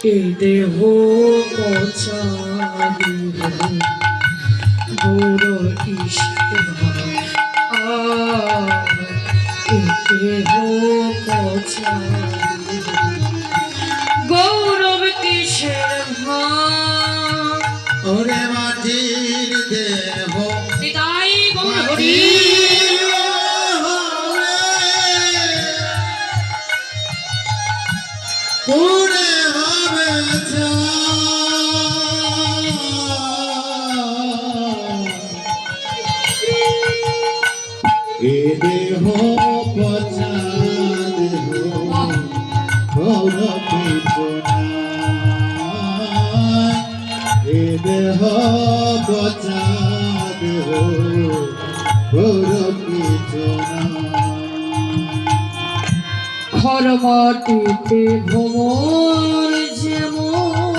এই দেহ পচা দেহ গৌর কিসের এই দেহ পচা গৌরব কিসের ওরে মাটির দেহ নিতাই গৌর হরি পুরে হবে এ দেহ পচা দেহ গৌরব এ দেহ পচা দেহ গৌরব খর মাটিতে ভ্রমর যেমন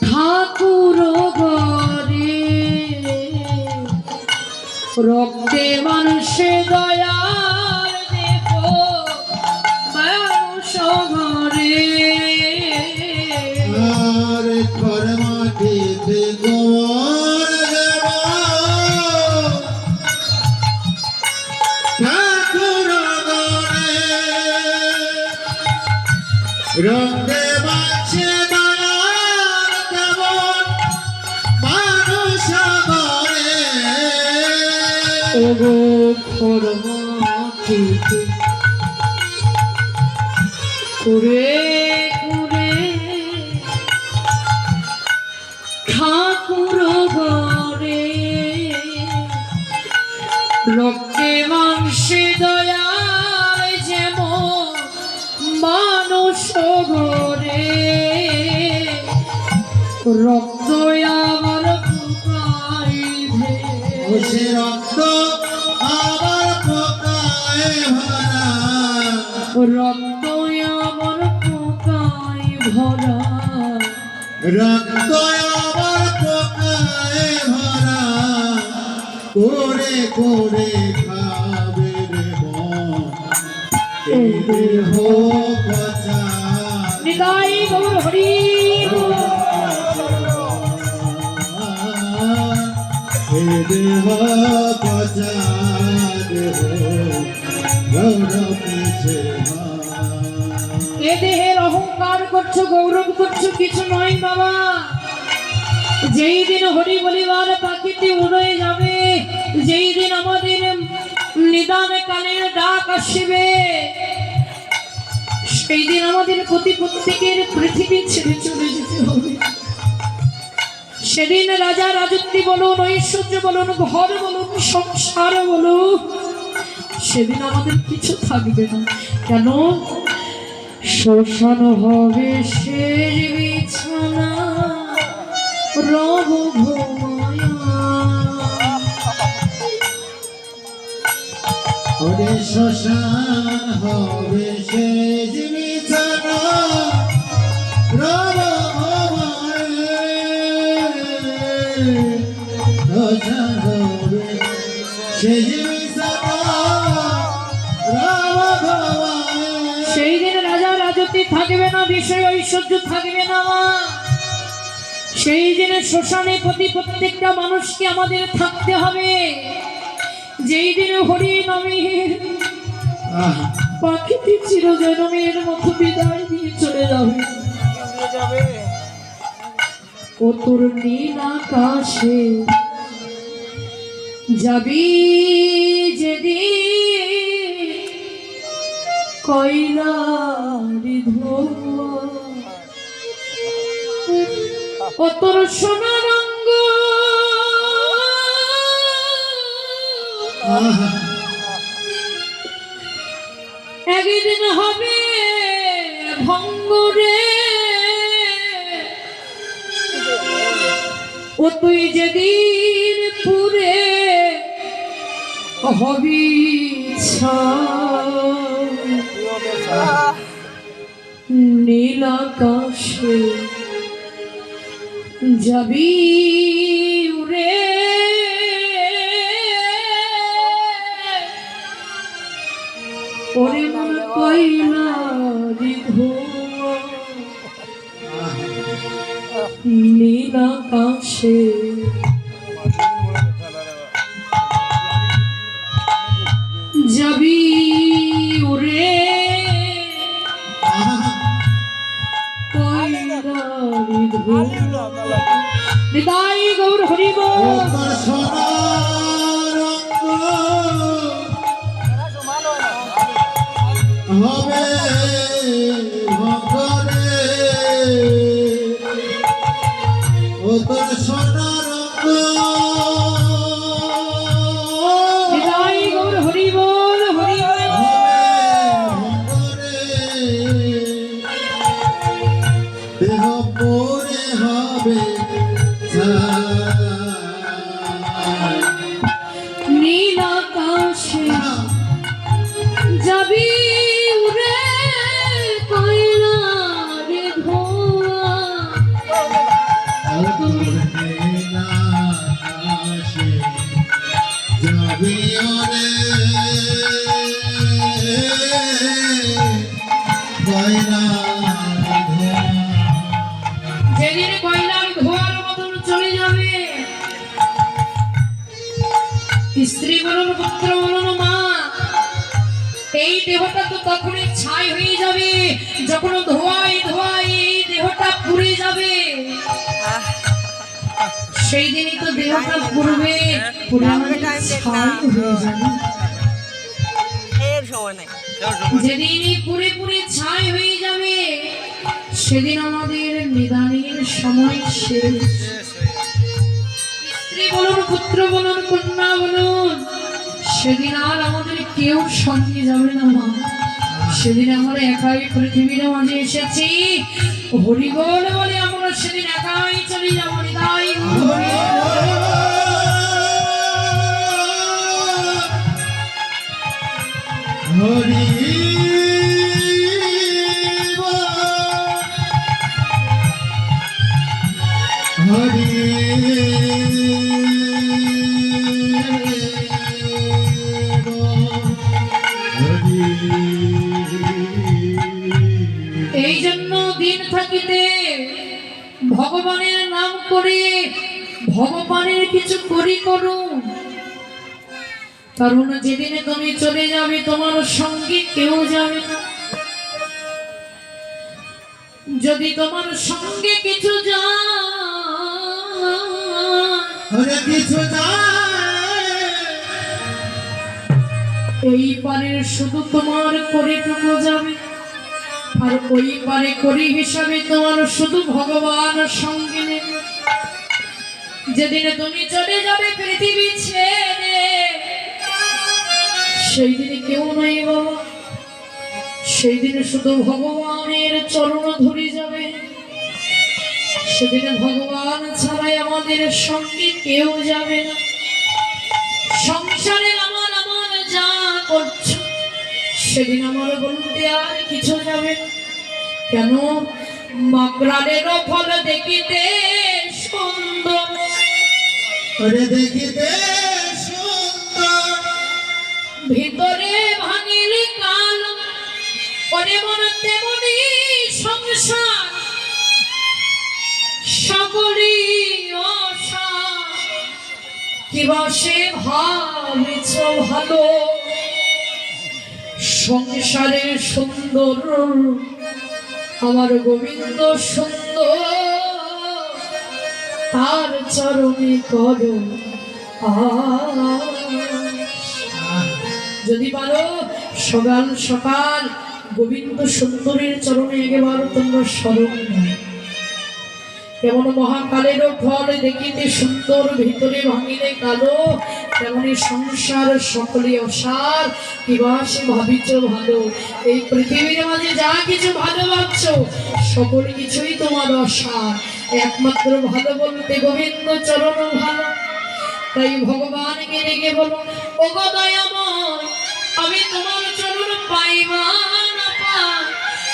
ঠাকুর ঘরে রক্তে মানুষে দয়ার দেখো মানুষ ঘরে আর খর মাটিতে গোর ঠাকুর গরে রঙে বাঁচে দয়ার কেমন মানুষ গরে ওগো খর মাটিতে করে করে ঠাকুর ঘরে রক্তে মাংসে দয়াল যেমন মানুষ ঘরে রক্ত আমার ফুকাইবে সে রক্ত আবার পোকায় ভরা রক্ত আমার ফুকাই ভরা রক্ত আবার পোকায় ভরা করে করে খাবে রে মন এই দেহ পচা নিতাই গৌর হরি এই দেহ পচা দেহ গৌরব পিছে এ দেহের অহংকার করছো গৌরব করছো কিছু নয় বাবা যেই দিন হরি বলিবার পাখিটি উড়ে যাবে যেই দিন আমাদের নিদান কালের ডাক আসবে সেই দিন আমাদের প্রত্যেকের পৃথিবী ছেড়ে চলে যেতে হবে সেদিন রাজা রাজত্বী বলুন ঐশ্বর্য বলুন ঘর বলুন সংসার বলুন সেদিন আমাদের কিছু থাকবে না কেন শ্মশান হবে শেষ বিছানা রব ঘুমায়া ওরে শ্মশান হবে সে বিছানা রব শ্মশান হবে সে বিছানা রব সেই দিন রাজা রাজত্বী থাকবে না বিষয় ঐশ্বর্য থাকবে না সেই দিনে শ্মশানে প্রত্যেকটা মানুষকে আমাদের থাকতে হবে যেই দিনে হরি নামের পাখিটি চিরজনমের মতো বিদায় দিয়ে চলে যাবে ও তোর নীল আকাশে যাবি যেদিন কয়লারি ধোয়া ও তোর সোনা রঙ্গ একদিন হবে ভঙ্গুরে ও তুই যেদিন পুরে হবি নীল আকাশে যাবি উড়ে ওরে কয়লারি ধোঁয়া নীল আকাশে যাবি উড়ে কয়লারি ধোঁয়া নিতাই গৌর হরিব ওপর সোনার অঙ্গ হবে ভঙ্গরে ওপর সোনার অঙ্গ নিতাই গৌর হরিব হরিব দেহ পরে হবে নীল আকাশে যাবি উড়ে কয়লারি ধোঁয়া যাবি ওরে যেদিন কয়লার ধোঁয়ার মতন চলে যাবে স্ত্রী বলুন পুত্র বলুন মা এই দেহটা তো তখনই ছাই হয়ে যাবে যখন ধোঁয়ায় ধোঁয়ায় এই দেহটা পুড়ে যাবে সেই দিনই তো দেহটা পুড়বে পুড়ে আমাদের ছাই হয়ে যাবে যেদিনই পুড়ে পুড়ে ছাই হয়ে যাবে সেদিন আমাদের নিদানের সময় শেষ স্ত্রী বলুন পুত্র বলুন কন্যা বলুন সেদিন আর আমাদের কেউ সঙ্গে যাবে না মা সেদিন আমরা একাই পৃথিবীর মাঝে এসেছি হরিবল বলে আমরা সেদিন একাই চলে যাবো নিতাই হরি হরি এই জন্য দিন থাকিতে ভগবানের নাম করে ভগবানের কিছু করি করুন কারণ যেদিনে তুমি চলে যাবে তোমার সঙ্গে কেউ যাবে না যদি তোমার সঙ্গে কিছু যায় কিছু এই পারের শুধু তোমার করিটুকু যাবে আর ওই পারে করি হিসাবে তোমার শুধু ভগবান সঙ্গে নেবে যেদিনে তুমি চলে যাবে পৃথিবী ছেড়ে সেই দিনে কেউ নাই বাবা সেই দিনে শুধু ভগবানের চরণ ধরে যাবে সেদিনে ভগবান ছাড়াই আমাদের সঙ্গে কেউ যাবে না সংসারে আমার আমার যা করছো সেদিন আমার বলতে আর কিছু যাবে না কেন মকরালেরও ফল দেখিতে সুন্দর দেখিতে সুন্দর ভিতরে ভাঙিলে কাল ওরে মন তেমনি সংসার সকলই অসার কিবা সে ভাবিছ ভালো সংসারে সুন্দর আমার গোবিন্দ সুন্দর তার চরণে করো যদি পারো সকাল সকাল গোবিন্দ সুন্দরের চরণে একেবারে তোমরা স্মরণ নাও কেমন মহাকালেরও ফল দেখিতে সুন্দর ভিতরে ভাঙিলে কালো তেমনি সংসার সকলে অসার কিবা সে ভাবিছ ভালো এই পৃথিবীর মাঝে যা কিছু ভালো ভাবছো সকল কিছুই তোমার অসার একমাত্র ভালো বলতে গোবিন্দ চরণ ভালো তাই ভগবানকে ডেকে বলো ও গো দয়াময় আমি তোমার চরণ পাইবা না পাই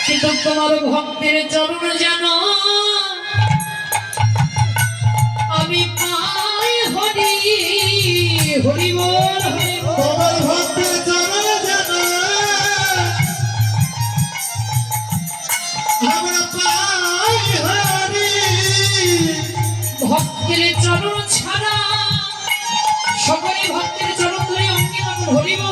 কিন্তু তোমার ভক্তের চরণ জানো আমি পাই হরি হরি বল হরি বল তোমার ভক্তের চরণ জানা পাই হরি ভক্তের চরণ ছাড়া সকলে ভক্তের চরণ ধরে অঙ্গে মাখন হরিব